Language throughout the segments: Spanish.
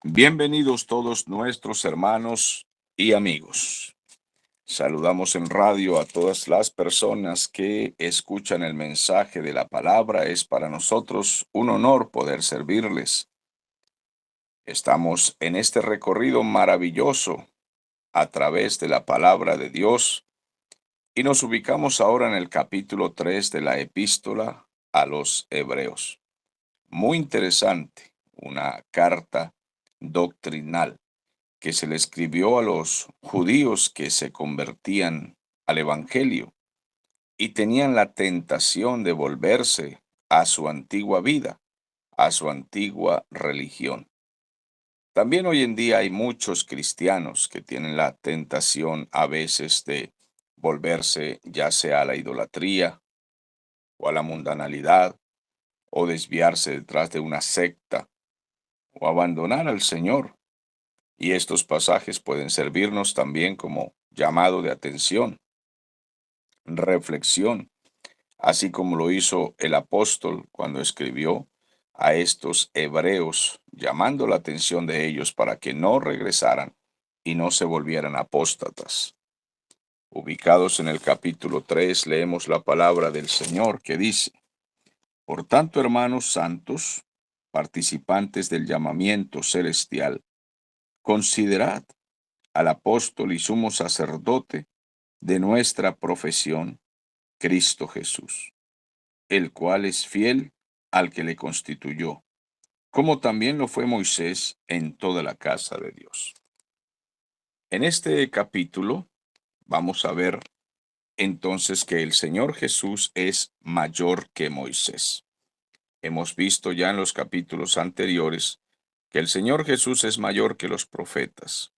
Bienvenidos todos nuestros hermanos y amigos. Saludamos en radio a todas las personas que escuchan el mensaje de la palabra. Es para nosotros un honor poder servirles. Estamos en este recorrido maravilloso a través de la palabra de Dios y nos ubicamos ahora en el capítulo 3 de la epístola a los Hebreos. Muy interesante, una carta doctrinal que se le escribió a los judíos que se convertían al Evangelio y tenían la tentación de volverse a su antigua vida, a su antigua religión. También hoy en día hay muchos cristianos que tienen la tentación a veces de volverse ya sea a la idolatría o a la mundanalidad o desviarse detrás de una secta o abandonar al Señor. Y estos pasajes pueden servirnos también como llamado de atención, reflexión, así como lo hizo el apóstol cuando escribió a estos hebreos, llamando la atención de ellos para que no regresaran y no se volvieran apóstatas. Ubicados en el capítulo 3, leemos la palabra del Señor que dice: Por tanto, hermanos santos, participantes del llamamiento celestial, considerad al apóstol y sumo sacerdote de nuestra profesión, Cristo Jesús, el cual es fiel al que le constituyó, como también lo fue Moisés en toda la casa de Dios. En este capítulo vamos a ver entonces que el Señor Jesús es mayor que Moisés. Hemos visto ya en los capítulos anteriores que el Señor Jesús es mayor que los profetas,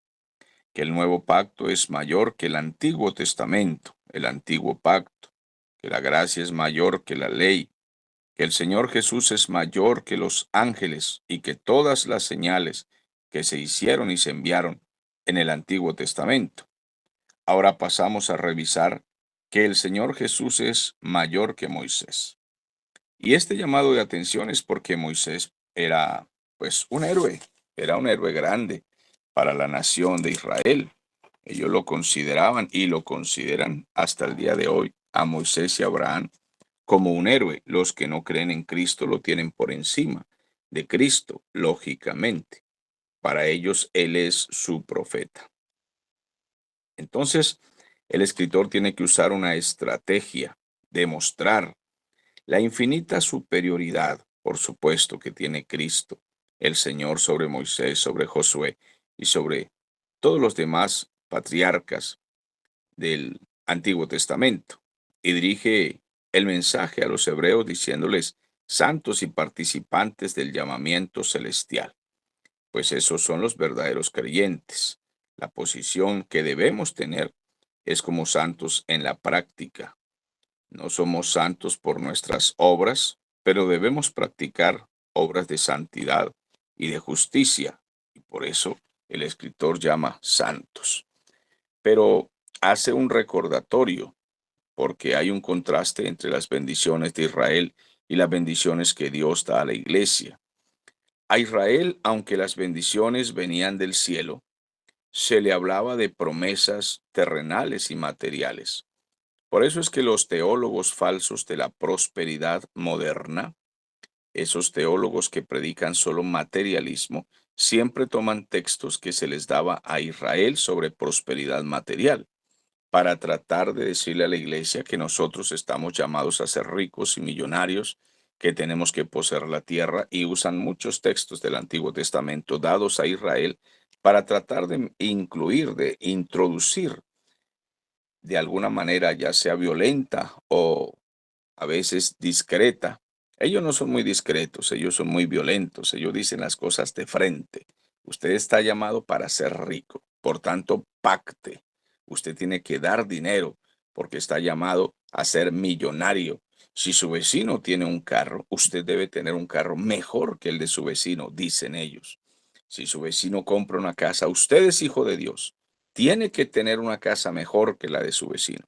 que el nuevo pacto es mayor que el Antiguo Testamento, el antiguo pacto, que la gracia es mayor que la ley, que el Señor Jesús es mayor que los ángeles y que todas las señales que se hicieron y se enviaron en el Antiguo Testamento. Ahora pasamos a revisar que el Señor Jesús es mayor que Moisés. Y este llamado de atención es porque Moisés era, pues, un héroe, era un héroe grande para la nación de Israel. Ellos lo consideraban y lo consideran hasta el día de hoy a Moisés y Abraham como un héroe. Los que no creen en Cristo lo tienen por encima de Cristo, lógicamente. Para ellos Él es su profeta. Entonces, el escritor tiene que usar una estrategia, demostrar la infinita superioridad, por supuesto, que tiene Cristo, el Señor, sobre Moisés, sobre Josué y sobre todos los demás patriarcas del Antiguo Testamento. Y dirige el mensaje a los hebreos diciéndoles: santos y participantes del llamamiento celestial. Pues esos son los verdaderos creyentes. La posición que debemos tener es como santos en la práctica. No somos santos por nuestras obras, pero debemos practicar obras de santidad y de justicia, y por eso el escritor llama santos. Pero hace un recordatorio, porque hay un contraste entre las bendiciones de Israel y las bendiciones que Dios da a la iglesia. A Israel, aunque las bendiciones venían del cielo, se le hablaba de promesas terrenales y materiales. Por eso es que los teólogos falsos de la prosperidad moderna, esos teólogos que predican solo materialismo, siempre toman textos que se les daba a Israel sobre prosperidad material, para tratar de decirle a la iglesia que nosotros estamos llamados a ser ricos y millonarios, que tenemos que poseer la tierra, y usan muchos textos del Antiguo Testamento dados a Israel para tratar de incluir, de introducir de alguna manera, ya sea violenta o a veces discreta. Ellos no son muy discretos, ellos son muy violentos, ellos dicen las cosas de frente. Usted está llamado para ser rico, por tanto, pacte. Usted tiene que dar dinero porque está llamado a ser millonario. Si su vecino tiene un carro, usted debe tener un carro mejor que el de su vecino, dicen ellos. Si su vecino compra una casa, usted es hijo de Dios. Tiene que tener una casa mejor que la de su vecino,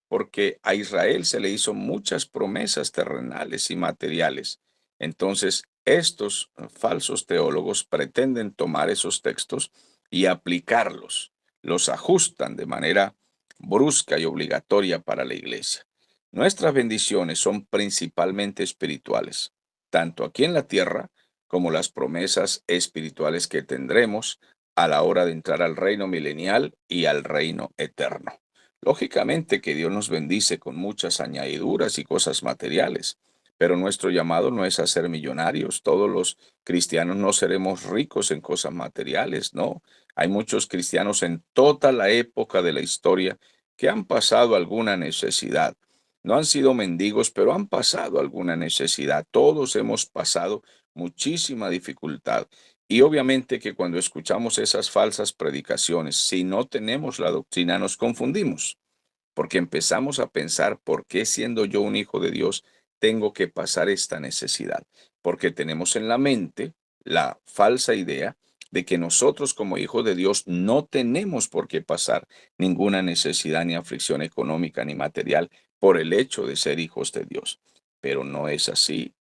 porque a Israel se le hizo muchas promesas terrenales y materiales. Entonces, estos falsos teólogos pretenden tomar esos textos y aplicarlos, los ajustan de manera brusca y obligatoria para la iglesia. Nuestras bendiciones son principalmente espirituales, tanto aquí en la tierra como las promesas espirituales que tendremos a la hora de entrar al reino milenial y al reino eterno. Lógicamente que Dios nos bendice con muchas añadiduras y cosas materiales, pero nuestro llamado no es a ser millonarios. Todos los cristianos no seremos ricos en cosas materiales, no. Hay muchos cristianos en toda la época de la historia que han pasado alguna necesidad. No han sido mendigos, pero han pasado alguna necesidad. Todos hemos pasado muchísima dificultad. Y obviamente que cuando escuchamos esas falsas predicaciones, si no tenemos la doctrina, nos confundimos, porque empezamos a pensar, ¿por qué siendo yo un hijo de Dios tengo que pasar esta necesidad? Porque tenemos en la mente la falsa idea de que nosotros como hijos de Dios no tenemos por qué pasar ninguna necesidad ni aflicción económica ni material por el hecho de ser hijos de Dios. Pero no es así.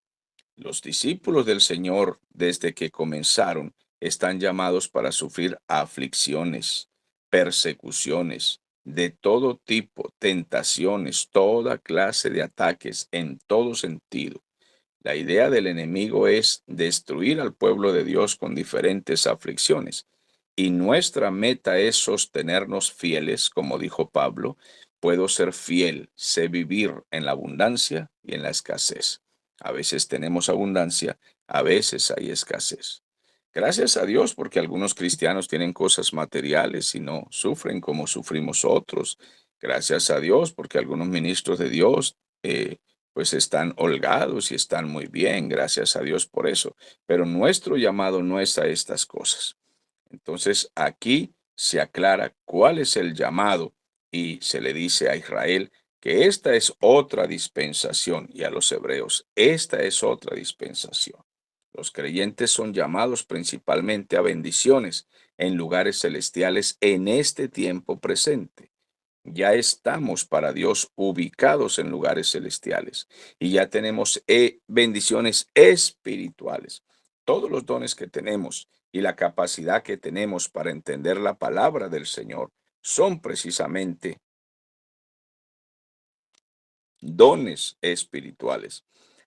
Los discípulos del Señor, desde que comenzaron, están llamados para sufrir aflicciones, persecuciones de todo tipo, tentaciones, toda clase de ataques en todo sentido. La idea del enemigo es destruir al pueblo de Dios con diferentes aflicciones. Y nuestra meta es sostenernos fieles, como dijo Pablo, puedo ser fiel, sé vivir en la abundancia y en la escasez. A veces tenemos abundancia, a veces hay escasez. Gracias a Dios porque algunos cristianos tienen cosas materiales y no sufren como sufrimos otros. Gracias a Dios porque algunos ministros de Dios pues están holgados y están muy bien, gracias a Dios por eso. Pero nuestro llamado no es a estas cosas. Entonces aquí se aclara cuál es el llamado y se le dice a Israel que esta es otra dispensación y a los hebreos, esta es otra dispensación. Los creyentes son llamados principalmente a bendiciones en lugares celestiales en este tiempo presente. Ya estamos para Dios ubicados en lugares celestiales y ya tenemos bendiciones espirituales. Todos los dones que tenemos y la capacidad que tenemos para entender la palabra del Señor son precisamente dones espirituales.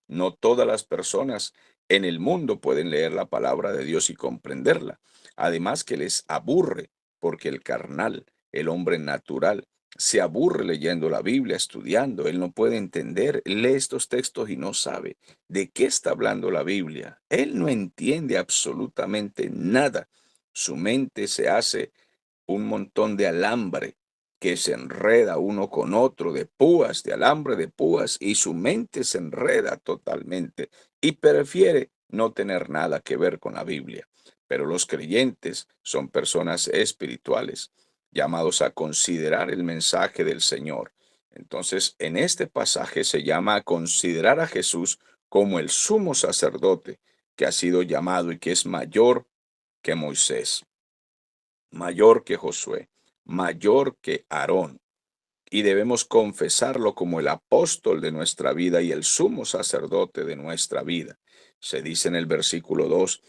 No todas las personas en el mundo pueden leer la palabra de Dios y comprenderla. Además que les aburre, porque el carnal, el hombre natural, se aburre leyendo la Biblia, estudiando. Él no puede entender, lee estos textos y no sabe de qué está hablando la Biblia. Él no entiende absolutamente nada. Su mente se hace un montón de alambre que se enreda uno con otro, de púas, de alambre de púas, y su mente se enreda totalmente y prefiere no tener nada que ver con la Biblia. Pero los creyentes son personas espirituales, llamados a considerar el mensaje del Señor. Entonces, en este pasaje se llama a considerar a Jesús como el sumo sacerdote que ha sido llamado y que es mayor que Moisés, mayor que Josué, mayor que Aarón, y debemos confesarlo como el apóstol de nuestra vida y el sumo sacerdote de nuestra vida. Se dice en el versículo 2,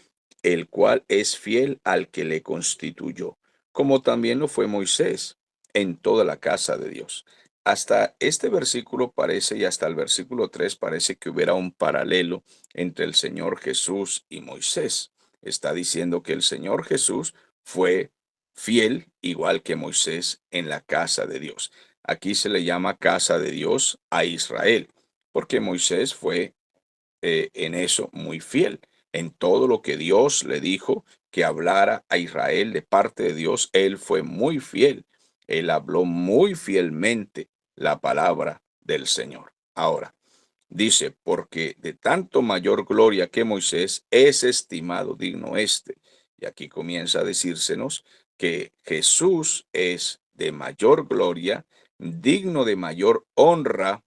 el cual es fiel al que le constituyó, como también lo fue Moisés en toda la casa de Dios. Hasta este versículo parece, y hasta el versículo 3 parece que hubiera un paralelo entre el Señor Jesús y Moisés. Está diciendo que el Señor Jesús fue fiel igual que Moisés en la casa de Dios. Aquí se le llama casa de Dios a Israel, porque Moisés fue en eso muy fiel. En todo lo que Dios le dijo que hablara a Israel de parte de Dios, él fue muy fiel. Él habló muy fielmente la palabra del Señor. Ahora, dice, porque de tanto mayor gloria que Moisés es estimado digno este. Y aquí comienza a decírsenos que Jesús es de mayor gloria, digno de mayor honra.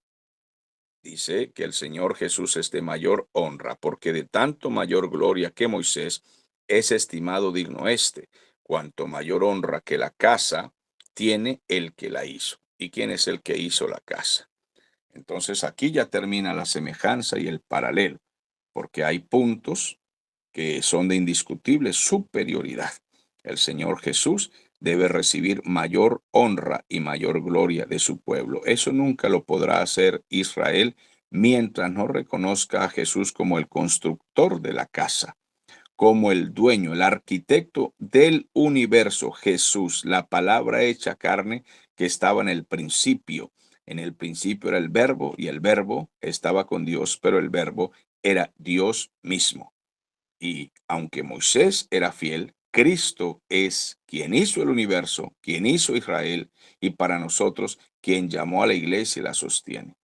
Dice que el Señor Jesús es de mayor honra, porque de tanto mayor gloria que Moisés es estimado digno este, cuanto mayor honra que la casa tiene el que la hizo. ¿Y quién es el que hizo la casa? Entonces aquí ya termina la semejanza y el paralelo, porque hay puntos que son de indiscutible superioridad. El Señor Jesús debe recibir mayor honra y mayor gloria de su pueblo. Eso nunca lo podrá hacer Israel mientras no reconozca a Jesús como el constructor de la casa, como el dueño, el arquitecto del universo. Jesús, la palabra hecha carne que estaba en el principio. En el principio era el verbo y el verbo estaba con Dios, pero el verbo era Dios mismo. Y aunque Moisés era fiel, Cristo es quien hizo el universo, quien hizo Israel y para nosotros quien llamó a la iglesia y la sostiene.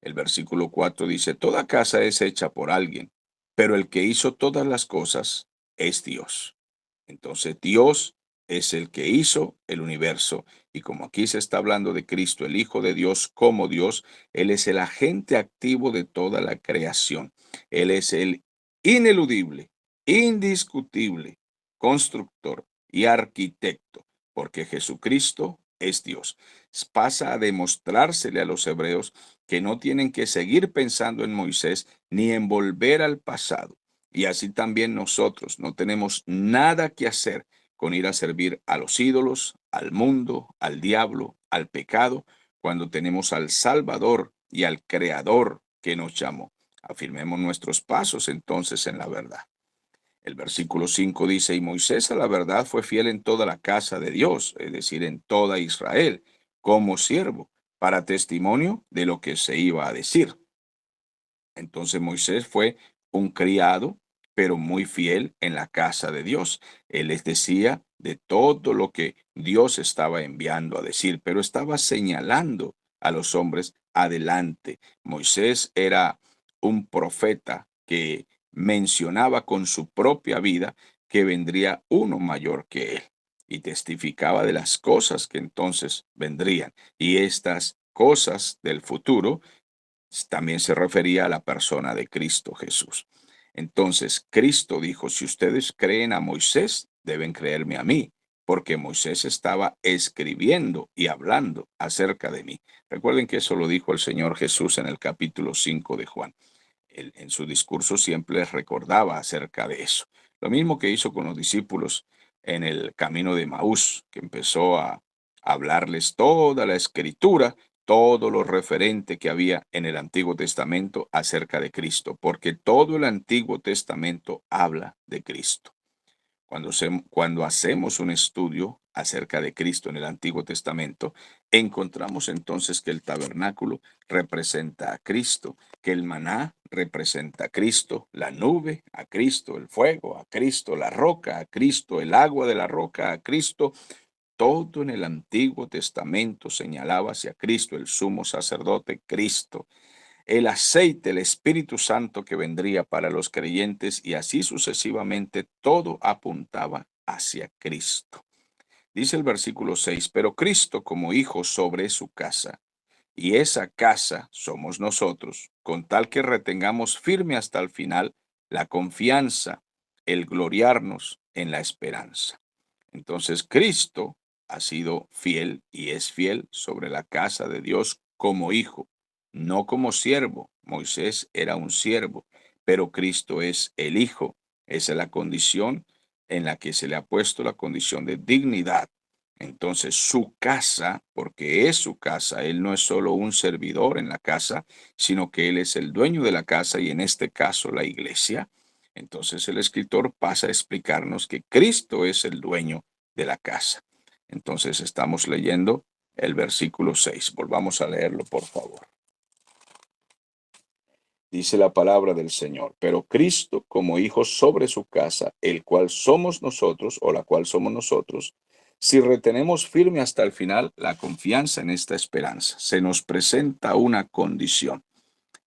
El versículo 4 dice, toda casa es hecha por alguien, pero el que hizo todas las cosas es Dios. Entonces Dios es el que hizo el universo y como aquí se está hablando de Cristo, el Hijo de Dios como Dios, Él es el agente activo de toda la creación. Él es el ineludible, indiscutible, constructor y arquitecto, porque Jesucristo es Dios. Pasa a demostrársele a los hebreos que no tienen que seguir pensando en Moisés ni en volver al pasado. Y así también nosotros no tenemos nada que hacer con ir a servir a los ídolos, al mundo, al diablo, al pecado, cuando tenemos al Salvador y al Creador que nos llamó. Afirmemos nuestros pasos entonces en la verdad. El versículo 5 dice, y Moisés a la verdad fue fiel en toda la casa de Dios, es decir, en toda Israel, como siervo, para testimonio de lo que se iba a decir. Entonces Moisés fue un criado, pero muy fiel en la casa de Dios. Él les decía de todo lo que Dios estaba enviando a decir, pero estaba señalando a los hombres adelante. Moisés era un profeta que mencionaba con su propia vida que vendría uno mayor que él y testificaba de las cosas que entonces vendrían. Y estas cosas del futuro también se refería a la persona de Cristo Jesús. Entonces, Cristo dijo, si ustedes creen a Moisés, deben creerme a mí, porque Moisés estaba escribiendo y hablando acerca de mí. Recuerden que eso lo dijo el Señor Jesús en el capítulo 5 de Juan. Él, en su discurso siempre les recordaba acerca de eso. Lo mismo que hizo con los discípulos en el camino de Maús, que empezó a hablarles toda la escritura, todo lo referente que había en el Antiguo Testamento acerca de Cristo, porque todo el Antiguo Testamento habla de Cristo. Cuando hacemos un estudio acerca de Cristo en el Antiguo Testamento, encontramos entonces que el tabernáculo representa a Cristo, que el maná representa a Cristo, la nube a Cristo, el fuego a Cristo, la roca a Cristo, el agua de la roca a Cristo. Todo en el Antiguo Testamento señalaba hacia Cristo, el sumo sacerdote Cristo, el aceite, el Espíritu Santo que vendría para los creyentes y así sucesivamente todo apuntaba hacia Cristo. Dice el versículo 6, pero Cristo como hijo sobre su casa, y esa casa somos nosotros, con tal que retengamos firme hasta el final la confianza, el gloriarnos en la esperanza. Entonces Cristo ha sido fiel y es fiel sobre la casa de Dios como hijo, no como siervo. Moisés era un siervo, pero Cristo es el hijo. Esa es la condición en la que se le ha puesto la condición de dignidad. Entonces su casa, porque es su casa, él no es solo un servidor en la casa, sino que él es el dueño de la casa y en este caso la iglesia. Entonces el escritor pasa a explicarnos que Cristo es el dueño de la casa. Entonces estamos leyendo el versículo 6. Volvamos a leerlo, por favor. Dice la palabra del Señor, pero Cristo como hijo sobre su casa, el cual somos nosotros, o la cual somos nosotros, si retenemos firme hasta el final la confianza en esta esperanza, se nos presenta una condición.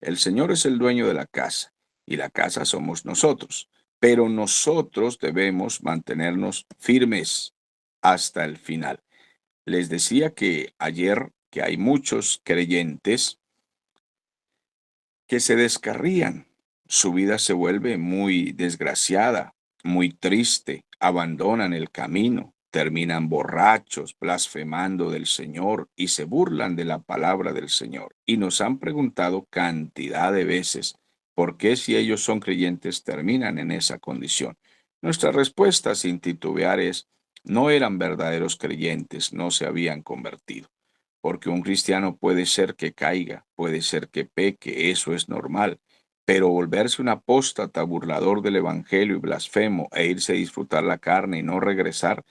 El Señor es el dueño de la casa y la casa somos nosotros, pero nosotros debemos mantenernos firmes hasta el final. Les decía que ayer que hay muchos creyentes que se descarrían. Su vida se vuelve muy desgraciada, muy triste, abandonan el camino, terminan borrachos, blasfemando del Señor y se burlan de la palabra del Señor. Y nos han preguntado cantidad de veces, ¿Por qué si ellos son creyentes terminan en esa condición? Nuestra respuesta sin titubear es, no eran verdaderos creyentes, no se habían convertido. Porque un cristiano puede ser que caiga, puede ser que peque, eso es normal, pero volverse un apóstata, burlador del Evangelio y blasfemo e irse a disfrutar la carne y no regresar,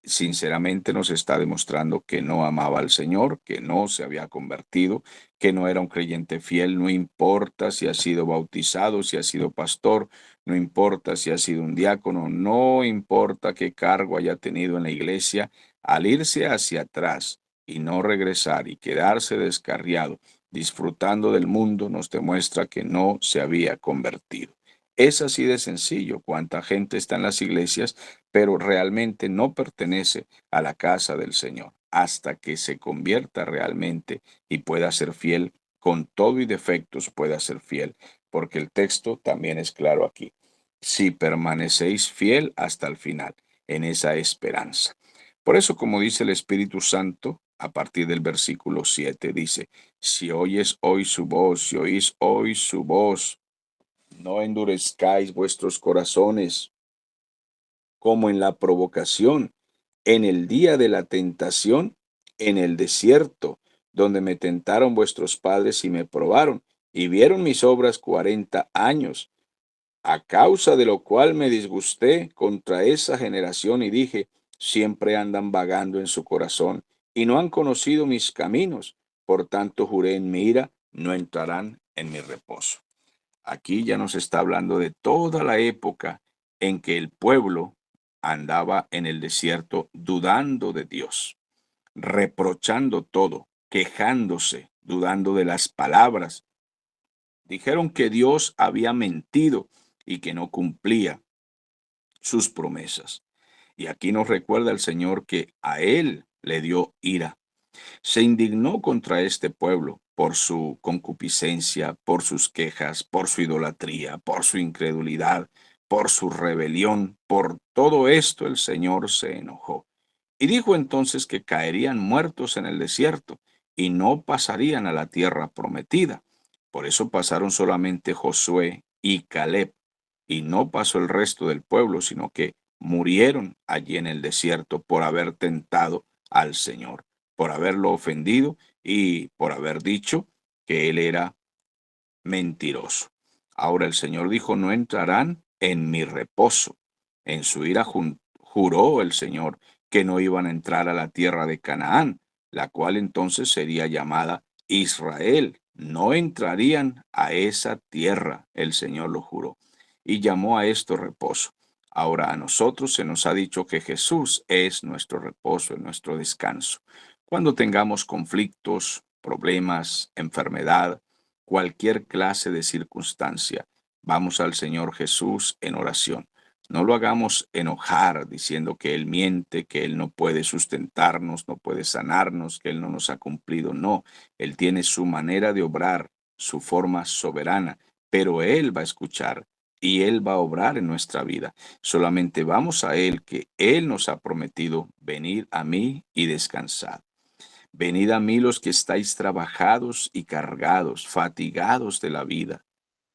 sinceramente nos está demostrando que no amaba al Señor, que no se había convertido, que no era un creyente fiel, no importa si ha sido bautizado, si ha sido pastor, no importa si ha sido un diácono, no importa qué cargo haya tenido en la iglesia, al irse hacia atrás y no regresar y quedarse descarriado, disfrutando del mundo, nos demuestra que no se había convertido. Es así de sencillo. Cuánta gente está en las iglesias pero realmente no pertenece a la casa del Señor hasta que se convierta realmente y pueda ser fiel, con todo y defectos pueda ser fiel, porque el texto también es claro aquí. Si permanecéis fiel hasta el final, en esa esperanza. Por eso, como dice el Espíritu Santo, a partir del versículo 7, dice, si oyes hoy su voz, si oís hoy su voz, no endurezcáis vuestros corazones como en la provocación, en el día de la tentación, en el desierto, donde me tentaron vuestros padres y me probaron, y vieron mis obras 40 años, a causa de lo cual me disgusté contra esa generación y dije, siempre andan vagando en su corazón, y no han conocido mis caminos, por tanto juré en mi ira, no entrarán en mi reposo. Aquí ya nos está hablando de toda la época en que el pueblo andaba en el desierto dudando de Dios, reprochando todo, quejándose, dudando de las palabras. Dijeron que Dios había mentido y que no cumplía sus promesas. Y aquí nos recuerda el Señor que a él le dio ira. Se indignó contra este pueblo por su concupiscencia, por sus quejas, por su idolatría, por su incredulidad, por su rebelión. Por todo esto el Señor se enojó. Y dijo entonces que caerían muertos en el desierto y no pasarían a la tierra prometida. Por eso pasaron solamente Josué y Caleb, y no pasó el resto del pueblo, sino que murieron allí en el desierto por haber tentado al Señor, por haberlo ofendido y por haber dicho que él era mentiroso. Ahora el Señor dijo, no entrarán en mi reposo. En su ira juró el Señor que no iban a entrar a la tierra de Canaán, la cual entonces sería llamada Israel. No entrarían a esa tierra, el Señor lo juró, y llamó a esto reposo. Ahora a nosotros se nos ha dicho que Jesús es nuestro reposo, nuestro descanso. Cuando tengamos conflictos, problemas, enfermedad, cualquier clase de circunstancia, vamos al Señor Jesús en oración. No lo hagamos enojar diciendo que Él miente, que Él no puede sustentarnos, no puede sanarnos, que Él no nos ha cumplido. No, Él tiene su manera de obrar, su forma soberana, pero Él va a escuchar y Él va a obrar en nuestra vida. Solamente vamos a Él, que Él nos ha prometido, venir a mí y descansar. Venid a mí los que estáis trabajados y cargados, fatigados de la vida.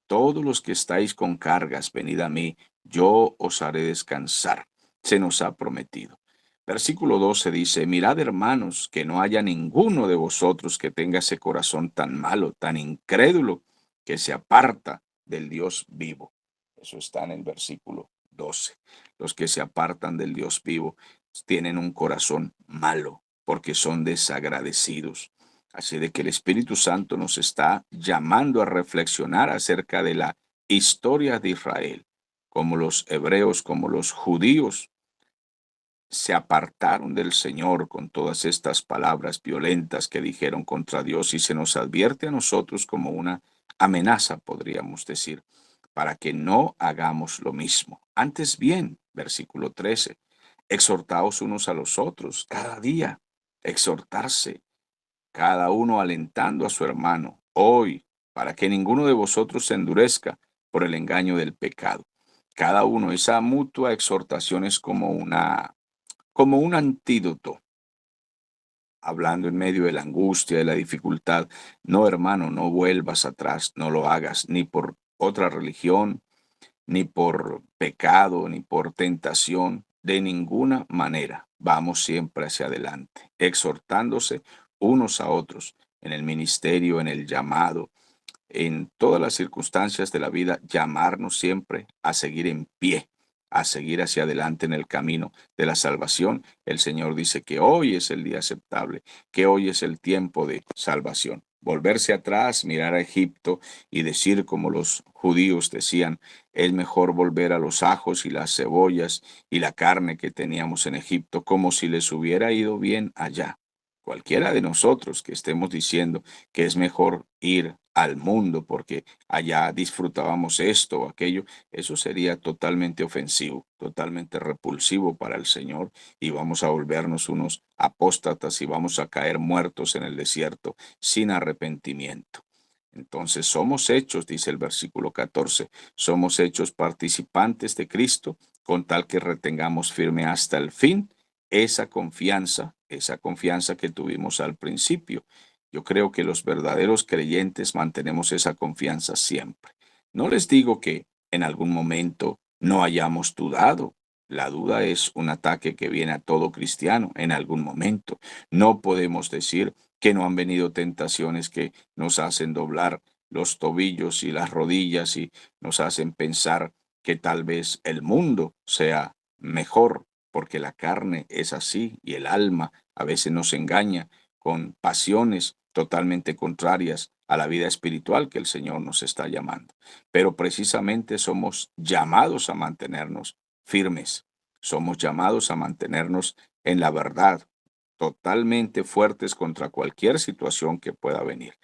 Todos los que estáis con cargas, venid a mí, yo os haré descansar. Se nos ha prometido. Versículo 12 dice, mirad hermanos, que no haya ninguno de vosotros que tenga ese corazón tan malo, tan incrédulo, que se aparta del Dios vivo. Eso está en el versículo 12. Los que se apartan del Dios vivo tienen un corazón malo porque son desagradecidos. Así de que el Espíritu Santo nos está llamando a reflexionar acerca de la historia de Israel, como los hebreos, como los judíos se apartaron del Señor con todas estas palabras violentas que dijeron contra Dios, y se nos advierte a nosotros como una amenaza, podríamos decir, para que no hagamos lo mismo. Antes bien, versículo 13, exhortaos unos a los otros cada día, exhortarse, cada uno alentando a su hermano, hoy, para que ninguno de vosotros se endurezca por el engaño del pecado. Cada uno, esa mutua exhortación es como un antídoto, hablando en medio de la angustia, de la dificultad. No, hermano, no vuelvas atrás, no lo hagas, ni por otra religión, ni por pecado, ni por tentación, de ninguna manera. Vamos siempre hacia adelante, exhortándose unos a otros en el ministerio, en el llamado, en todas las circunstancias de la vida, llamarnos siempre a seguir en pie, a seguir hacia adelante en el camino de la salvación. El Señor dice que hoy es el día aceptable, que hoy es el tiempo de salvación. Volverse atrás, mirar a Egipto y decir como los judíos decían, es mejor volver a los ajos y las cebollas y la carne que teníamos en Egipto, como si les hubiera ido bien allá. Cualquiera de nosotros que estemos diciendo que es mejor ir al mundo porque allá disfrutábamos esto o aquello, eso sería totalmente ofensivo, totalmente repulsivo para el Señor y vamos a volvernos unos apóstatas y vamos a caer muertos en el desierto sin arrepentimiento. Entonces somos hechos, dice el versículo 14, somos hechos participantes de Cristo con tal que retengamos firme hasta el fin esa confianza que tuvimos al principio. Yo creo que los verdaderos creyentes mantenemos esa confianza siempre. No les digo que en algún momento no hayamos dudado. La duda es un ataque que viene a todo cristiano en algún momento. No podemos decir que no han venido tentaciones que nos hacen doblar los tobillos y las rodillas y nos hacen pensar que tal vez el mundo sea mejor, porque la carne es así y el alma a veces nos engaña con pasiones totalmente contrarias a la vida espiritual que el Señor nos está llamando. Pero precisamente somos llamados a mantenernos firmes, somos llamados a mantenernos en la verdad, totalmente fuertes contra cualquier situación que pueda venir.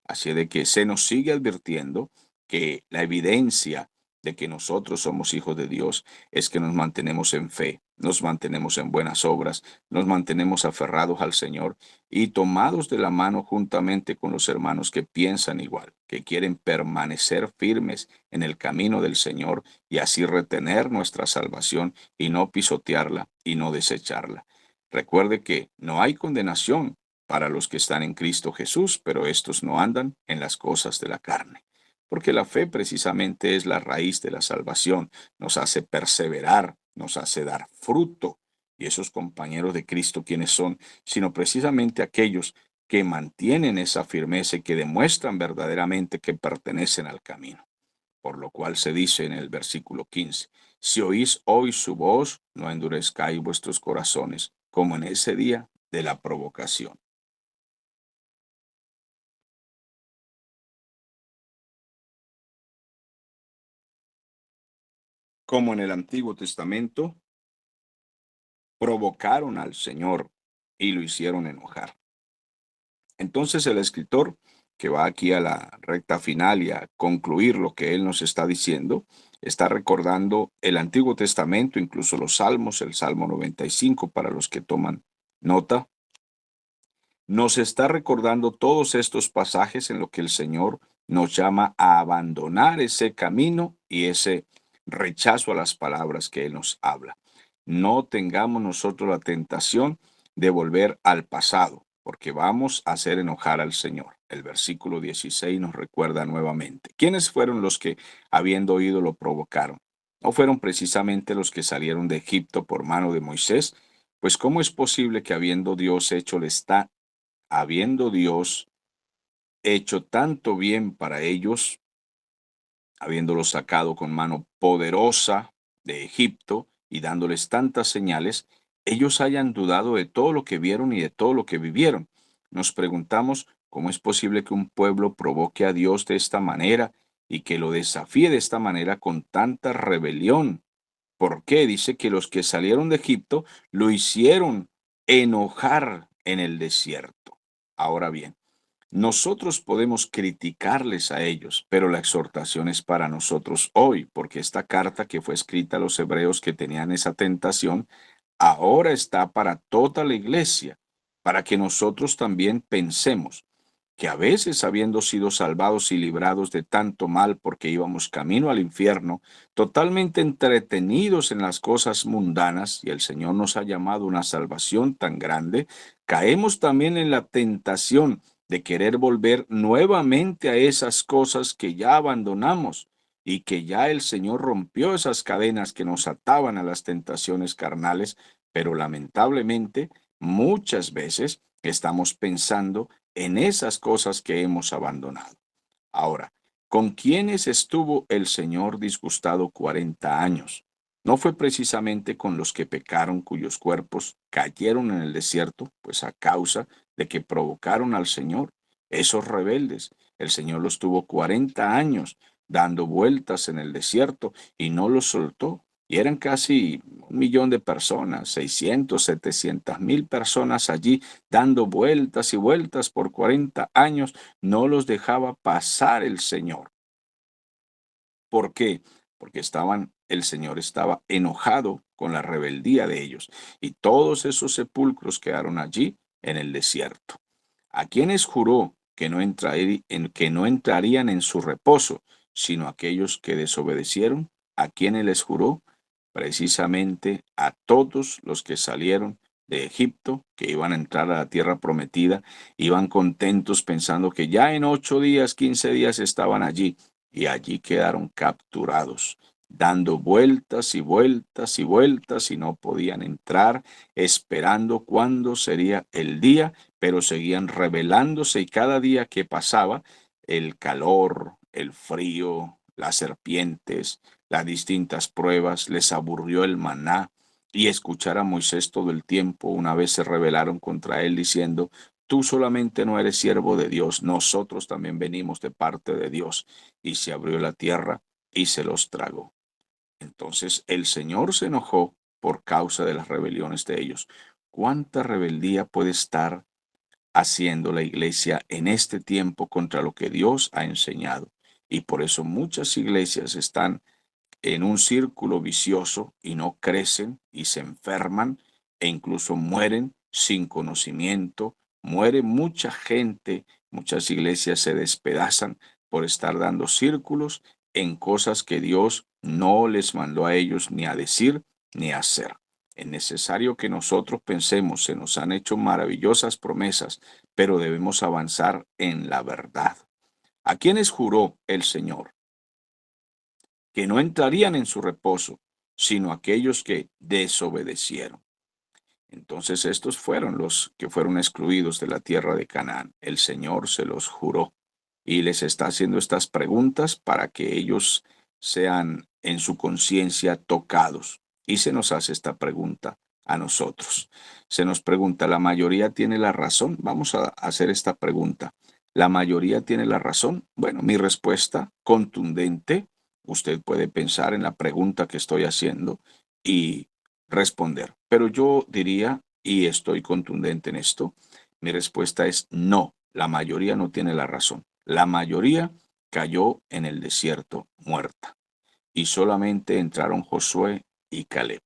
Así de que se nos sigue advirtiendo que la evidencia de que nosotros somos hijos de Dios es que nos mantenemos en fe, nos mantenemos en buenas obras, nos mantenemos aferrados al Señor y tomados de la mano juntamente con los hermanos que piensan igual, que quieren permanecer firmes en el camino del Señor y así retener nuestra salvación y no pisotearla y no desecharla. Recuerde que no hay condenación para los que están en Cristo Jesús, pero estos no andan en las cosas de la carne. Porque la fe precisamente es la raíz de la salvación, nos hace perseverar, nos hace dar fruto. Y esos compañeros de Cristo, ¿quiénes son? Sino precisamente aquellos que mantienen esa firmeza y que demuestran verdaderamente que pertenecen al camino. Por lo cual se dice en el versículo 15, si oís hoy su voz, no endurezcáis vuestros corazones, como en ese día de la provocación. Como en el Antiguo Testamento, provocaron al Señor y lo hicieron enojar. Entonces el escritor, que va aquí a la recta final y a concluir lo que él nos está diciendo, está recordando el Antiguo Testamento, incluso los Salmos, el Salmo 95 para los que toman nota, nos está recordando todos estos pasajes en lo que el Señor nos llama a abandonar ese camino y ese rechazo a las palabras que Él nos habla. No tengamos nosotros la tentación de volver al pasado, porque vamos a hacer enojar al Señor. El versículo 16 nos recuerda nuevamente. ¿Quiénes fueron los que, habiendo oído, lo provocaron? ¿No fueron precisamente los que salieron de Egipto por mano de Moisés? Pues ¿cómo es posible que habiendo Dios hecho tanto bien para ellos, habiéndolos sacado con mano poderosa de Egipto y dándoles tantas señales, ellos hayan dudado de todo lo que vieron y de todo lo que vivieron? Nos preguntamos cómo es posible que un pueblo provoque a Dios de esta manera y que lo desafíe de esta manera con tanta rebelión. ¿Por qué? Dice que los que salieron de Egipto lo hicieron enojar en el desierto. Ahora bien, nosotros podemos criticarles a ellos, pero la exhortación es para nosotros hoy, porque esta carta que fue escrita a los hebreos que tenían esa tentación, ahora está para toda la iglesia, para que nosotros también pensemos que a veces habiendo sido salvados y librados de tanto mal porque íbamos camino al infierno, totalmente entretenidos en las cosas mundanas, y el Señor nos ha llamado a una salvación tan grande, caemos también en la tentación de querer volver nuevamente a esas cosas que ya abandonamos. y que ya el Señor rompió esas cadenas que nos ataban a las tentaciones carnales, pero lamentablemente muchas veces estamos pensando en esas cosas que hemos abandonado. Ahora, ¿con quiénes estuvo el Señor disgustado 40 años? No fue precisamente con los que pecaron, cuyos cuerpos cayeron en el desierto, pues a causa de que provocaron al Señor. Esos rebeldes, el Señor los tuvo 40 años dando vueltas en el desierto y no los soltó. Y eran casi 1 millón de personas, 600, 700 mil personas allí dando vueltas y vueltas por 40 años. No los dejaba pasar el Señor. ¿Por qué? Porque el Señor estaba enojado con la rebeldía de ellos. Y todos esos sepulcros quedaron allí en el desierto. ¿A quienes juró que no entrarían en su reposo, sino aquellos que desobedecieron? ¿A quienes les juró? Precisamente a todos los que salieron de Egipto, que iban a entrar a la tierra prometida, iban contentos pensando que ya en 8 días, 15 días estaban allí, y allí quedaron capturados, dando vueltas y vueltas y vueltas, y no podían entrar, esperando cuándo sería el día, pero seguían rebelándose, y cada día que pasaba, el calor, el frío, las serpientes, las distintas pruebas, les aburrió el maná, y escuchar a Moisés todo el tiempo. Una vez se rebelaron contra él diciendo: tú solamente no eres siervo de Dios, nosotros también venimos de parte de Dios. Y se abrió la tierra y se los tragó. Entonces el Señor se enojó por causa de las rebeliones de ellos. ¿Cuánta rebeldía puede estar haciendo la iglesia en este tiempo contra lo que Dios ha enseñado? Y por eso muchas iglesias están en un círculo vicioso y no crecen y se enferman e incluso mueren sin conocimiento. Muere mucha gente, muchas iglesias se despedazan por estar dando círculos en cosas que Dios no les mandó a ellos ni a decir ni a hacer. Es necesario que nosotros pensemos, se nos han hecho maravillosas promesas, pero debemos avanzar en la verdad. ¿A quiénes juró el Señor? Que no entrarían en su reposo, sino aquellos que desobedecieron. Entonces estos fueron los que fueron excluidos de la tierra de Canaán. El Señor se los juró y les está haciendo estas preguntas para que ellos sean en su conciencia tocados. Y se nos hace esta pregunta a nosotros. Se nos pregunta, ¿la mayoría tiene la razón? Vamos a hacer esta pregunta. ¿La mayoría tiene la razón? Bueno, mi respuesta contundente, usted puede pensar en la pregunta que estoy haciendo y responder. Pero yo diría, y estoy contundente en esto, mi respuesta es no, la mayoría no tiene la razón. La mayoría cayó en el desierto muerta y solamente entraron Josué y Caleb.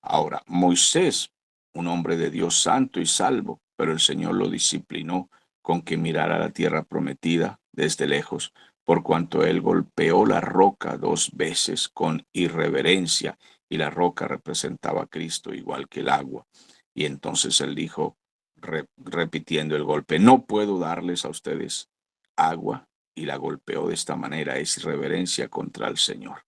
Ahora, Moisés, un hombre de Dios santo y salvo, pero el Señor lo disciplinó con que mirara la tierra prometida desde lejos, por cuanto él golpeó la roca 2 veces con irreverencia, y la roca representaba a Cristo igual que el agua. Y entonces él dijo, repitiendo el golpe, no puedo darles a ustedes agua, y la golpeó de esta manera, es irreverencia contra el Señor.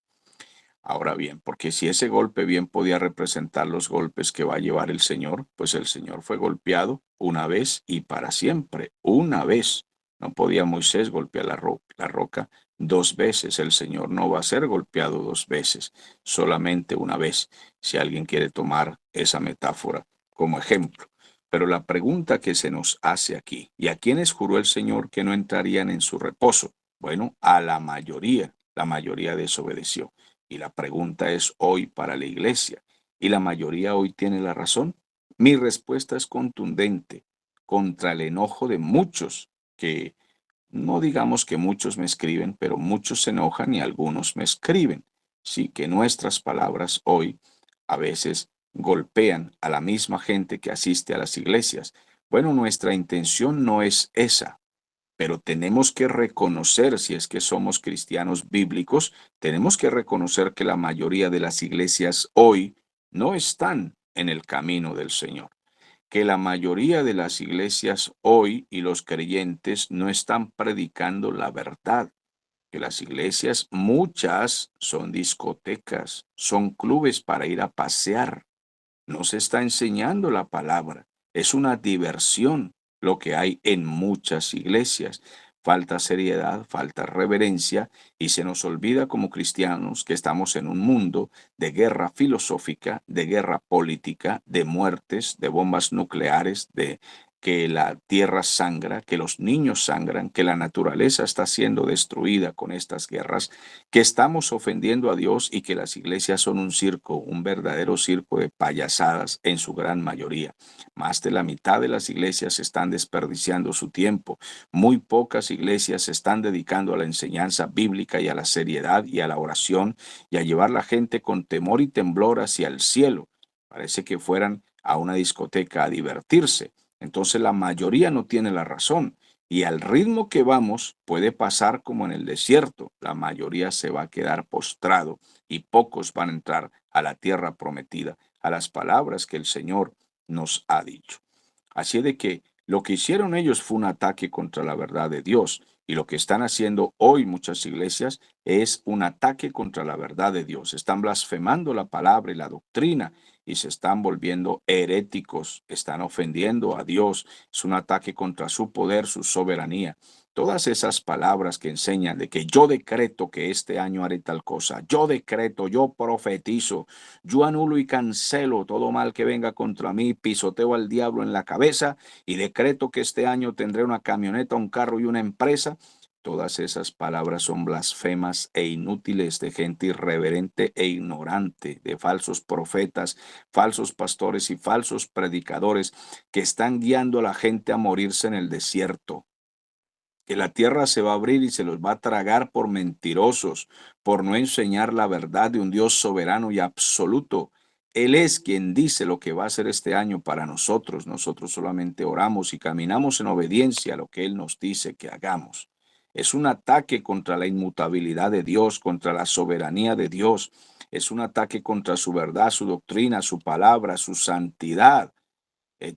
Ahora bien, porque si ese golpe bien podía representar los golpes que va a llevar el Señor, pues el Señor fue golpeado una vez y para siempre, una vez. No podía Moisés golpear la roca 2 veces. El Señor no va a ser golpeado 2 veces, solamente una vez, si alguien quiere tomar esa metáfora como ejemplo. Pero la pregunta que se nos hace aquí, ¿y a quiénes juró el Señor que no entrarían en su reposo? Bueno, a la mayoría desobedeció. Y la pregunta es hoy para la iglesia, ¿y la mayoría hoy tiene la razón? Mi respuesta es contundente contra el enojo de muchos, que no digamos que muchos me escriben, pero muchos se enojan y algunos me escriben. Sí que nuestras palabras hoy a veces golpean a la misma gente que asiste a las iglesias. Bueno, nuestra intención no es esa, pero tenemos que reconocer, si es que somos cristianos bíblicos, tenemos que reconocer que la mayoría de las iglesias hoy no están en el camino del Señor, que la mayoría de las iglesias hoy y los creyentes no están predicando la verdad. que las iglesias, muchas son discotecas, son clubes para ir a pasear. No se está enseñando la palabra. Es una diversión lo que hay en muchas iglesias. Falta seriedad, falta reverencia y se nos olvida como cristianos que estamos en un mundo de guerra filosófica, de guerra política, de muertes, de bombas nucleares, de que la tierra sangra, que los niños sangran, que la naturaleza está siendo destruida con estas guerras, que estamos ofendiendo a Dios y que las iglesias son un circo, un verdadero circo de payasadas en su gran mayoría. Más de la mitad de las iglesias están desperdiciando su tiempo. Muy pocas iglesias se están dedicando a la enseñanza bíblica y a la seriedad y a la oración y a llevar la gente con temor y temblor hacia el cielo. Parece que fueran a una discoteca a divertirse. Entonces la mayoría no tiene la razón. Y al ritmo que vamos puede pasar como en el desierto. La mayoría se va a quedar postrado y pocos van a entrar a la tierra prometida, a las palabras que el Señor nos ha dicho. Así de que lo que hicieron ellos fue un ataque contra la verdad de Dios. Y lo que están haciendo hoy muchas iglesias es un ataque contra la verdad de Dios. Están blasfemando la palabra y la doctrina y se están volviendo heréticos, están ofendiendo a Dios. Es un ataque contra su poder, su soberanía. Todas esas palabras que enseñan de que yo decreto que este año haré tal cosa, yo decreto, yo profetizo, yo anulo y cancelo todo mal que venga contra mí, pisoteo al diablo en la cabeza y decreto que este año tendré una camioneta, un carro y una empresa. Todas esas palabras son blasfemas e inútiles de gente irreverente e ignorante, de falsos profetas, falsos pastores y falsos predicadores que están guiando a la gente a morirse en el desierto. Que la tierra se va a abrir y se los va a tragar por mentirosos, por no enseñar la verdad de un Dios soberano y absoluto. Él es quien dice lo que va a hacer este año para nosotros. Nosotros solamente oramos y caminamos en obediencia a lo que Él nos dice que hagamos. Es un ataque contra la inmutabilidad de Dios, contra la soberanía de Dios. Es un ataque contra su verdad, su doctrina, su palabra, su santidad.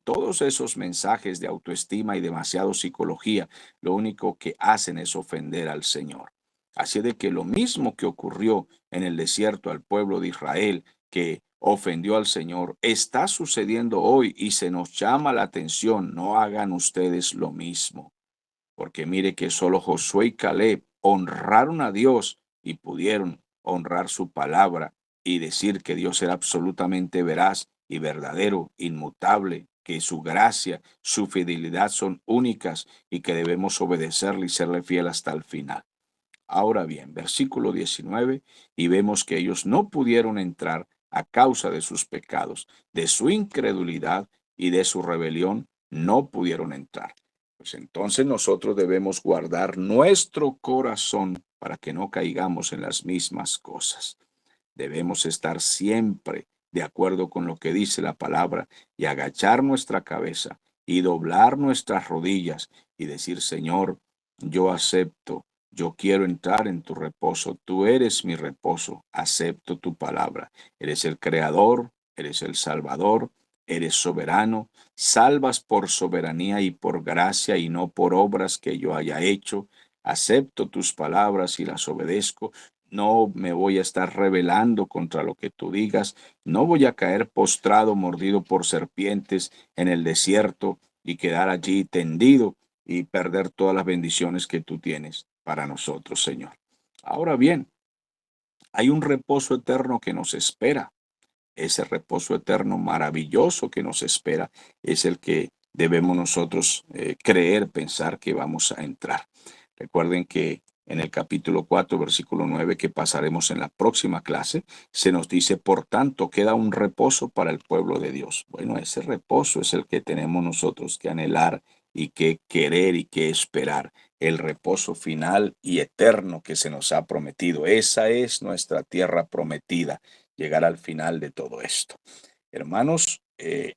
Todos esos mensajes de autoestima y demasiado psicología, lo único que hacen es ofender al Señor. Así de que lo mismo que ocurrió en el desierto al pueblo de Israel, que ofendió al Señor, está sucediendo hoy y se nos llama la atención. No hagan ustedes lo mismo, porque mire que solo Josué y Caleb honraron a Dios y pudieron honrar su palabra y decir que Dios era absolutamente veraz y verdadero, inmutable, que su gracia, su fidelidad son únicas y que debemos obedecerle y serle fiel hasta el final. Ahora bien, versículo 19, y vemos que ellos no pudieron entrar a causa de sus pecados, de su incredulidad y de su rebelión, no pudieron entrar. Pues entonces nosotros debemos guardar nuestro corazón para que no caigamos en las mismas cosas. Debemos estar siempre de acuerdo con lo que dice la palabra y agachar nuestra cabeza y doblar nuestras rodillas y decir, Señor, yo acepto, yo quiero entrar en tu reposo, tú eres mi reposo, acepto tu palabra, eres el creador, eres el salvador, eres soberano, salvas por soberanía y por gracia y no por obras que yo haya hecho, acepto tus palabras y las obedezco, no me voy a estar rebelando contra lo que tú digas, no voy a caer postrado, mordido por serpientes en el desierto y quedar allí tendido y perder todas las bendiciones que tú tienes para nosotros, Señor. Ahora bien, hay un reposo eterno que nos espera. Ese reposo eterno maravilloso que nos espera es el que debemos nosotros creer, pensar que vamos a entrar. Recuerden que en el capítulo 4, versículo 9, que pasaremos en la próxima clase, se nos dice, por tanto, queda un reposo para el pueblo de Dios. Bueno, ese reposo es el que tenemos nosotros que anhelar y que querer y que esperar. El reposo final y eterno que se nos ha prometido. Esa es nuestra tierra prometida, llegar al final de todo esto. Hermanos,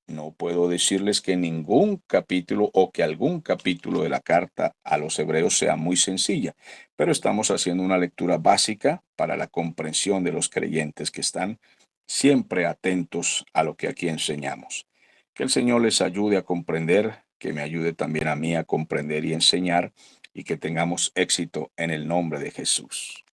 no puedo decirles que ningún capítulo o que algún capítulo de la carta a los hebreos sea muy sencilla, pero estamos haciendo una lectura básica para la comprensión de los creyentes que están siempre atentos a lo que aquí enseñamos. Que el Señor les ayude a comprender, que me ayude también a mí a comprender y enseñar, y que tengamos éxito en el nombre de Jesús.